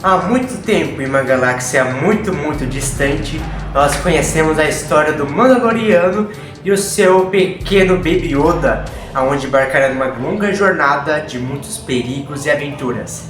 Há muito tempo, em uma galáxia muito distante, nós conhecemos a história do Mandaloriano e o seu pequeno Baby Yoda, aonde embarcará numa longa jornada de muitos perigos e aventuras.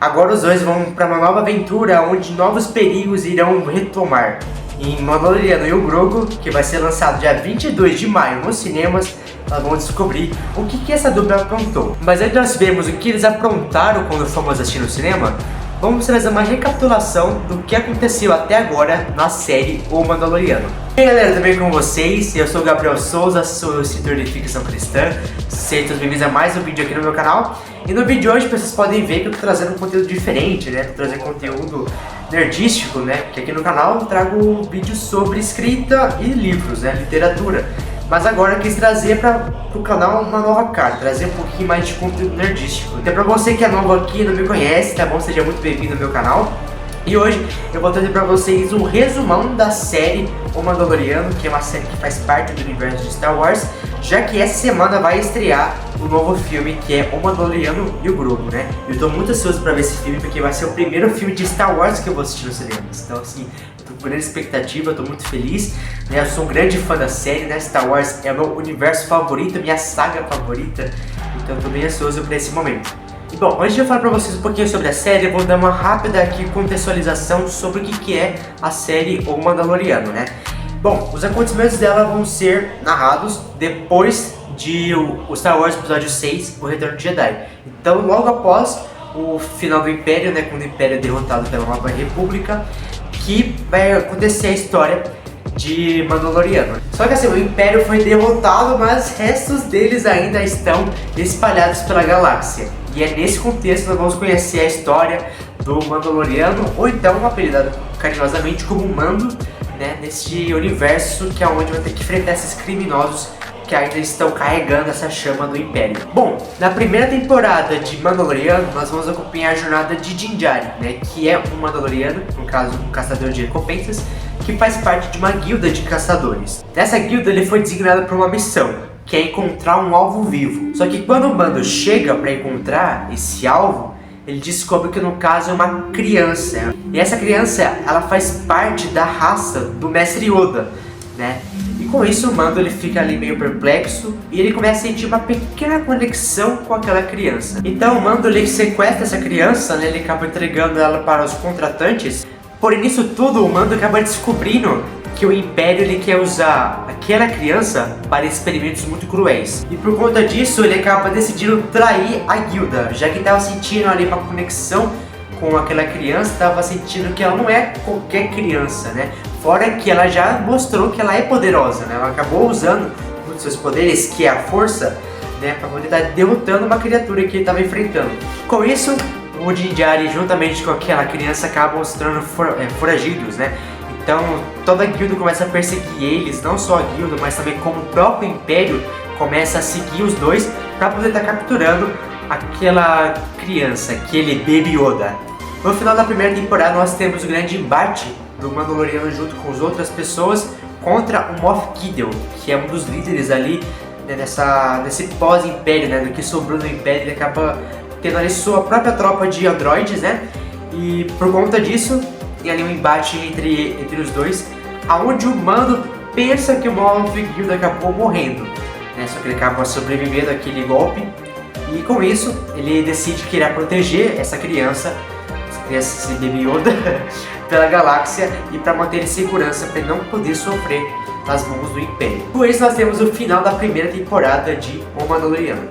Agora os dois vão para uma nova aventura, onde novos perigos irão retomar. Em Mandaloriano e o Grogu, que vai ser lançado dia 22 de maio nos cinemas, nós vamos descobrir o que essa dupla aprontou. Mas antes de nós vermos o que eles aprontaram quando fomos assistir no cinema, vamos trazer uma recapitulação do que aconteceu até agora na série O Mandaloriano. E aí galera, tudo bem com vocês? Eu sou o Gabriel Souza, sou o escritor de ficção cristã. Sejam todos bem-vindos a mais um vídeo aqui no meu canal. E no vídeo de hoje vocês podem ver que eu tô trazendo um conteúdo diferente, né? Tô trazendo conteúdo nerdístico, né? Que aqui no canal eu trago vídeos sobre escrita e livros, né? Literatura. Mas agora eu quis trazer para o canal uma nova cara, trazer um pouquinho mais de conteúdo nerdístico. Então pra você que é novo aqui e não me conhece, tá bom? Seja muito bem-vindo ao meu canal. E hoje eu vou trazer para vocês um resumão da série O Mandaloriano, que é uma série que faz parte do universo de Star Wars, já que essa semana vai estrear o novo filme que é O Mandaloriano e o Grogu, né? Eu tô muito ansioso para ver esse filme porque vai ser o primeiro filme de Star Wars que eu vou assistir nos cinemas. Então assim, eu tô com grande expectativa, eu tô muito feliz, né? Eu sou um grande fã da série, né? Star Wars é o meu universo favorito, minha saga favorita, então eu tô bem ansioso para esse momento. E bom, antes de eu falar pra vocês um pouquinho sobre a série, eu vou dar uma rápida aqui contextualização sobre o que é a série O Mandaloriano, né? Bom, os acontecimentos dela vão ser narrados depois de o Star Wars Episódio 6, O Retorno de Jedi. Então, logo após o final do Império, né, quando o Império é derrotado pela Nova República, que vai acontecer a história de Mandaloriano. Só que assim, o Império foi derrotado, mas restos deles ainda estão espalhados pela galáxia. E é nesse contexto que nós vamos conhecer a história do Mandaloriano, ou então apelidado carinhosamente como Mando, né, nesse universo que é onde vai ter que enfrentar esses criminosos que ainda estão carregando essa chama do Império. Bom, na primeira temporada de Mandaloriano, nós vamos acompanhar a jornada de Din Djarin, né, que é um Mandaloriano, no caso um caçador de recompensas, que faz parte de uma guilda de caçadores. Nessa guilda ele foi designado para uma missão, que é encontrar um alvo vivo. Só que quando o Mando chega para encontrar esse alvo, ele descobre que no caso é uma criança. E essa criança, ela faz parte da raça do Mestre Yoda, né? E com isso o Mando ele fica ali meio perplexo e ele começa a sentir uma pequena conexão com aquela criança. Então o Mando ele sequestra essa criança, né? Ele acaba entregando ela para os contratantes. Porém nisso tudo o Mando acaba descobrindo que o Império ele quer usar aquela criança para experimentos muito cruéis. E por conta disso ele acaba decidindo trair a guilda, já que estava sentindo ali uma conexão com aquela criança, estava sentindo que ela não é qualquer criança, né? Fora que ela já mostrou que ela é poderosa, né? Ela acabou usando um dos seus poderes, que é a força, né? Para poder estar derrotando uma criatura que ele estava enfrentando. Com isso, o Din Djarin juntamente com aquela criança acabam se tornando foragidos, né? Então toda a guilda começa a perseguir eles, não só a guilda, mas também como o próprio Império começa a seguir os dois para poder estar capturando aquela criança, aquele Baby Yoda. No final da primeira temporada nós temos o grande embate do Mandaloriano junto com as outras pessoas contra o Moff Gideon, que é um dos líderes ali, né, nesse pós-Império, né, do que sobrou do Império. Ele acaba tendo ali sua própria tropa de androides, né, e por conta disso tem ali um embate entre os dois, aonde o Mando pensa que o Moff Gideon acabou morrendo, né? Só que ele acaba sobrevivendo àquele golpe e com isso ele decide que irá proteger essa criança, esse Baby Yoda, pela galáxia e para manter em segurança, para ele não poder sofrer nas mãos do Império. Com isso nós temos o final da primeira temporada de O Mandaloriano.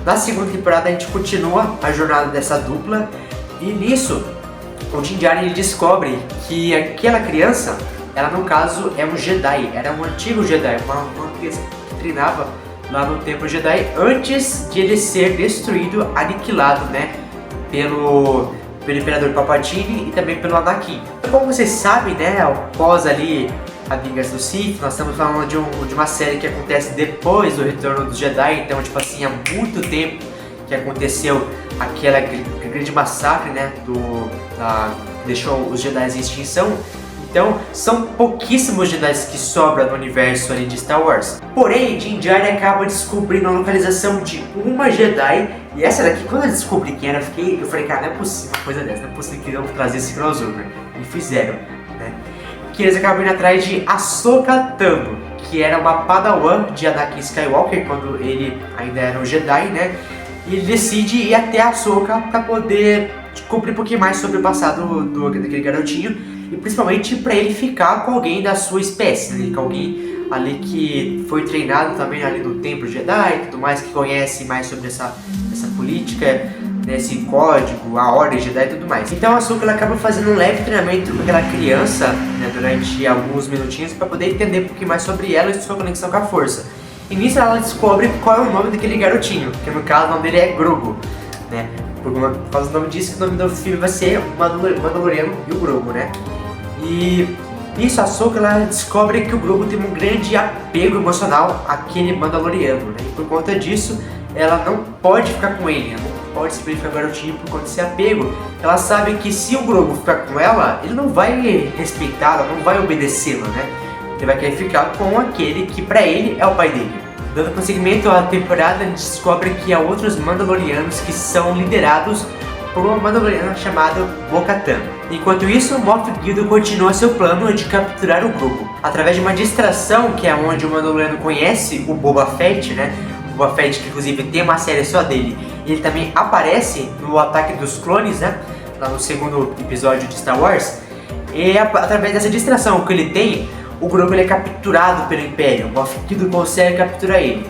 Na segunda temporada a gente continua a jornada dessa dupla e nisso o Din Djarin ele descobre que aquela criança, ela no caso é um Jedi, era um antigo Jedi, uma criança que treinava lá no Templo Jedi antes de ele ser destruído, aniquilado, né, pelo Imperador Palpatine e também pelo Anakin. Como vocês sabem, né, após ali a vingança do Sith, nós estamos falando de uma série que acontece depois do Retorno dos Jedi, então tipo assim, há muito tempo que aconteceu aquele grande massacre, né, deixou os Jedi em extinção. Então são pouquíssimos Jedi que sobram no universo ali de Star Wars. Porém, Din Djarin acaba descobrindo a localização de uma Jedi E essa daqui, quando eu descobri quem era, eu falei, cara, não é possível uma coisa dessa, não é possível que não trazer esse crossover. E fizeram, né? Que eles acabam indo atrás de Ahsoka Tano, que era uma padawan de Anakin Skywalker, quando ele ainda era um Jedi, né? E ele decide ir até a Ahsoka pra poder descobrir um pouquinho mais sobre o passado daquele garotinho. E principalmente pra ele ficar com alguém da sua espécie, né? Com alguém ali que foi treinado também ali no Templo Jedi e tudo mais, que conhece mais sobre essa política, né, esse código, a ordem Jedi e tudo mais. Então a Ahsoka ela acaba fazendo um leve treinamento com aquela criança, né, durante alguns minutinhos para poder entender um pouquinho mais sobre ela e sua conexão com a força. E nisso ela descobre qual é o nome daquele garotinho, que no caso o nome dele é Grogu, né? Por causa do nome disso, que o nome do filme vai ser o Mandaloriano e o Grogu, né? E nisso a Ahsoka ela descobre que o Grogu tem um grande apego emocional àquele Mandaloriano, né? E por conta disso, ela não pode ficar com ele, ela não pode simplesmente ficar garotinho por conta desse apego. Ela sabe que se o Grogu ficar com ela, ele não vai respeitá-la, não vai obedecê-la, né? Ele vai querer ficar com aquele que pra ele é o pai dele. Dando prosseguimento à temporada, a gente descobre que há outros Mandalorianos que são liderados por uma Mandaloriana chamada Bo-Katan. Enquanto isso, Moff Gideon continua seu plano de capturar o Grogu. Através de uma distração, que é onde o Mandaloriano conhece o Boba Fett, né? O Boba Fett, que inclusive tem uma série só dele. E ele também aparece no Ataque dos Clones, né? Lá no segundo episódio de Star Wars. E através dessa distração que ele tem, o Grogu ele é capturado pelo Império. O Moff Gideon consegue capturar ele.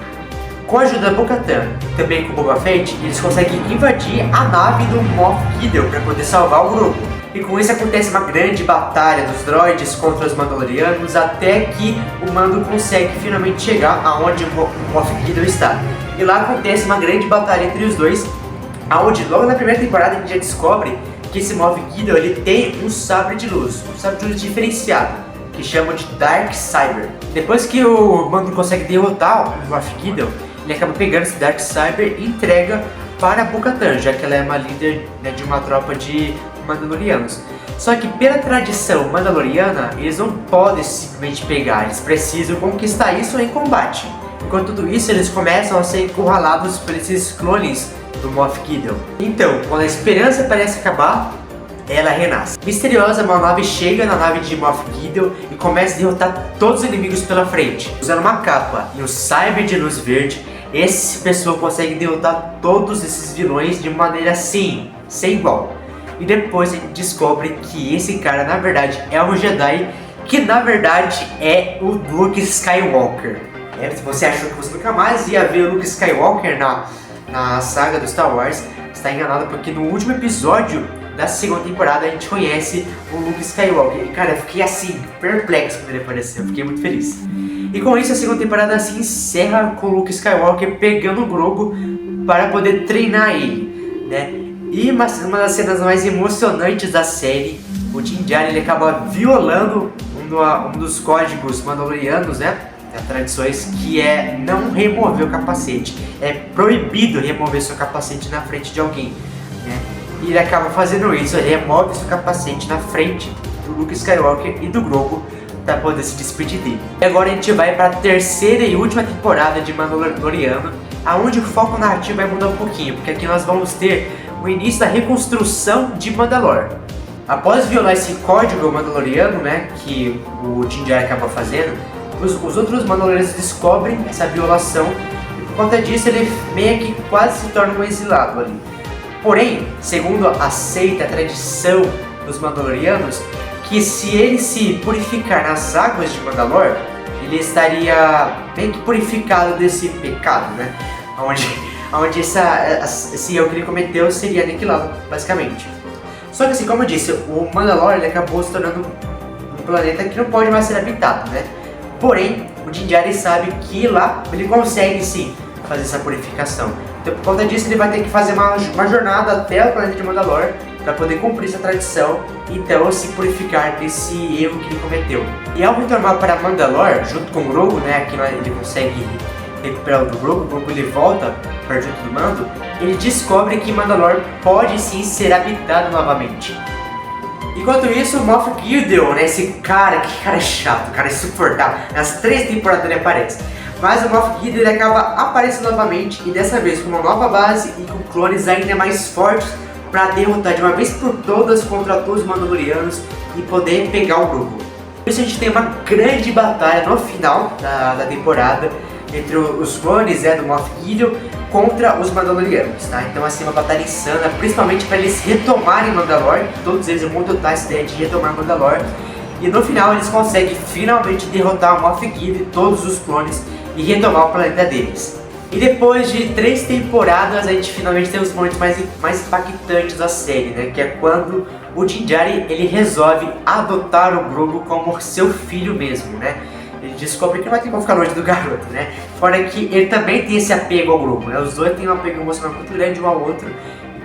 Com a ajuda da Bo-Katan e também com o Boba Fett, eles conseguem invadir a nave do Moff Gideon para poder salvar o Grogu. E com isso acontece uma grande batalha dos droids contra os Mandalorianos, até que o Mando consegue finalmente chegar aonde o Moff Gideon está. E lá acontece uma grande batalha entre os dois, aonde logo na primeira temporada a gente já descobre que esse Moff Gideon ele tem um sabre de luz diferenciado, que chamam de Darksaber. Depois que o Mando consegue derrotar o Moff Gideon, ele acaba pegando esse Darksaber e entrega para a Bo-Katan, já que ela é uma líder, né, de uma tropa de Mandalorianos. Só que pela tradição mandaloriana, eles não podem simplesmente pegar, eles precisam conquistar isso em combate. Enquanto tudo isso, eles começam a ser encurralados por esses clones do Moff Gideon. Então, quando a esperança parece acabar, ela renasce. Misteriosa, uma nave chega na nave de Moff Gideon e começa a derrotar todos os inimigos pela frente. Usando uma capa e um sabre de luz verde, essa pessoa consegue derrotar todos esses vilões de maneira assim, sem igual. E depois a gente descobre que esse cara na verdade é um Jedi, que na verdade é o Luke Skywalker. Se você achou que você nunca mais ia ver o Luke Skywalker na saga do Star Wars, está enganado, porque no último episódio da segunda temporada a gente conhece o Luke Skywalker. E cara, eu fiquei assim, perplexo quando ele apareceu, eu fiquei muito feliz. E com isso a segunda temporada se encerra com o Luke Skywalker pegando o Grogu para poder treinar ele, né? E uma das cenas mais emocionantes da série, o Din Djarin ele acaba violando um dos códigos mandalorianos, né? Das tradições, que é não remover o capacete. É proibido remover seu capacete na frente de alguém, né? E ele acaba fazendo isso, ele remove seu capacete na frente do Luke Skywalker e do Grogu para poder se despedir dele. E agora a gente vai para a terceira e última temporada de Mandaloriano, aonde o foco narrativo vai mudar um pouquinho, porque aqui nós vamos ter o início da reconstrução de Mandalor. Após violar esse código mandaloriano, né, que o Din Djarin acaba fazendo, os outros Mandalorianos descobrem essa violação e por conta disso ele meio que quase se torna um exilado ali. Porém, segundo a seita, a tradição dos Mandalorianos, que se ele se purificar nas águas de Mandalor, ele estaria bem que purificado desse pecado, né? Onde esse erro que ele cometeu seria aniquilado, basicamente. Só que assim, como eu disse, o Mandalor ele acabou se tornando um planeta que não pode mais ser habitado, né? Porém, o Din Djarin sabe que lá ele consegue sim fazer essa purificação. Então por conta disso ele vai ter que fazer uma jornada até o planeta de Mandalor para poder cumprir essa tradição e então se purificar desse erro que ele cometeu. E ao retornar para Mandalor, junto com o Grogu, né, que ele consegue recuperar o Grogu ele volta para junto do Mando, ele descobre que Mandalor pode sim ser habitado novamente. Enquanto isso, o Moff Gideon, né, esse cara, que cara é chato, cara é insuportável, nas 3 temporadas ele aparece. Mas o Moff Gideon ele acaba aparecendo novamente e dessa vez com uma nova base e com clones ainda mais fortes para derrotar de uma vez por todas contra todos os Mandalorianos e poder pegar o Grogu. Por isso a gente tem uma grande batalha no final da temporada entre os clones do Moff Gideon contra os Mandalorianos, tá? Então assim, uma batalha insana, principalmente para eles retomarem Mandalore, todos eles vão adotar essa ideia de retomar Mandalore. E no final eles conseguem finalmente derrotar o Moff Gideon e todos os clones e retomar o planeta deles. E depois de 3 temporadas a gente finalmente tem os momentos mais impactantes da série, né? Que é quando o Din Djarin ele resolve adotar o Grogu como seu filho mesmo, né? Ele descobre que não vai ter como ficar longe do garoto, né? Fora que ele também tem esse apego ao Grogu, né? Os dois têm um apego emocional muito grande um ao outro.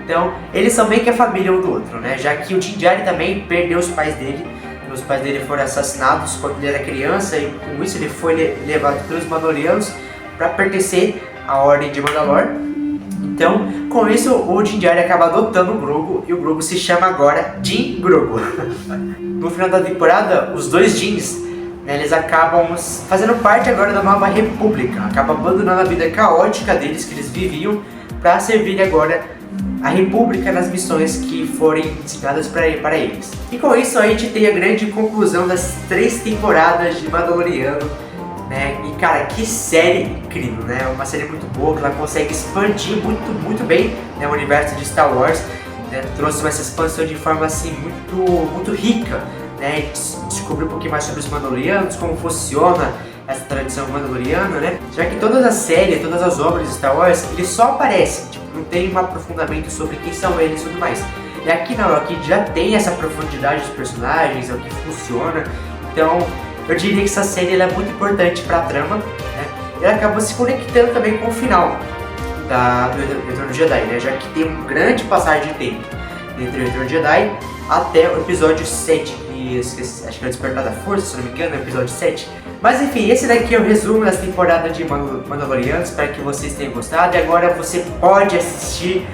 Então eles são meio que a família um do outro, né? Já que o Din Djarin também perdeu os pais dele. Os pais dele foram assassinados quando ele era criança e com isso ele foi levado pelos Mandalorianos para pertencer à Ordem de Mandalore. Então, com isso, o Din Djarin acaba adotando o Grogu e o Grogu se chama agora Din Grogu. No final da temporada, os dois Dins, né, eles acabam fazendo parte agora da Nova República, acabam abandonando a vida caótica deles que eles viviam para servir agora a República nas missões que forem designadas para eles. E com isso a gente tem a grande conclusão das 3 temporadas de Mandaloriano, né? E cara, que série incrível, né? Uma série muito boa, que ela consegue expandir muito bem, né, o universo de Star Wars, né? Trouxe essa expansão de forma assim muito rica, né? Descobriu um pouquinho mais sobre os Mandalorianos, como funciona essa tradição mandaloriana, né? Já que todas as séries, todas as obras de Star Wars, eles só aparecem, tipo, não tem um aprofundamento sobre quem são eles e tudo mais. E aqui não, aqui já tem essa profundidade dos personagens, é o que funciona. Então, eu diria que essa série ela é muito importante para a trama, né? E ela acabou se conectando também com o final do Retorno do Jedi, né? Já que tem uma grande passagem de tempo entre o Retorno do Jedi até o episódio 7, que acho que é o Despertar da Força, se não me engano, é o episódio 7. Mas enfim, esse daqui é o resumo dessa temporada de Mandaloriano, espero que vocês tenham gostado. E agora você pode assistir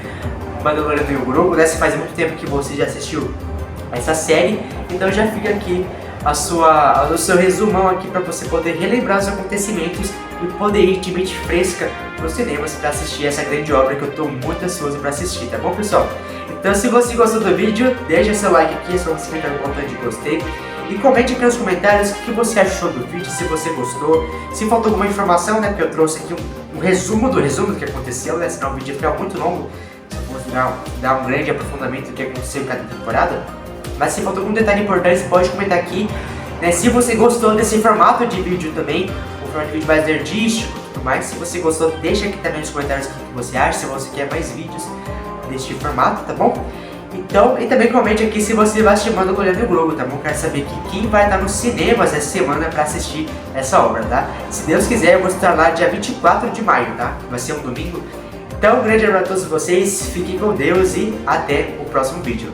Mandaloriano e o Grogu, né? Se faz muito tempo que você já assistiu essa série, então já fica aqui o seu resumão aqui para você poder relembrar os acontecimentos e poder ir de mente fresca nos cinemas para assistir essa grande obra que eu estou muito ansioso para assistir, tá bom, pessoal? Então se você gostou do vídeo, deixa seu like aqui, é só você clicar no botão de gostei e comente aqui nos comentários o que você achou do vídeo, se você gostou, se faltou alguma informação, né, porque eu trouxe aqui um resumo do que aconteceu, né, senão o vídeo ia ficar muito longo, se eu fosse dar um grande aprofundamento do que aconteceu em cada temporada. Mas se faltou algum detalhe importante, pode comentar aqui, né? Se você gostou desse formato de vídeo também, um formato de vídeo mais nerdístico e tudo mais. Se você gostou, deixa aqui também nos comentários o que você acha, se você quer mais vídeos deste formato, tá bom? Então, e também comente aqui se você vai assistir Mandaloriano e o Grogu, tá bom? Quero saber quem vai estar nos cinemas essa semana para assistir essa obra, tá? Se Deus quiser, eu vou estar lá dia 24 de maio, tá? Vai ser um domingo. Então, um grande abraço a todos vocês, fiquem com Deus e até o próximo vídeo.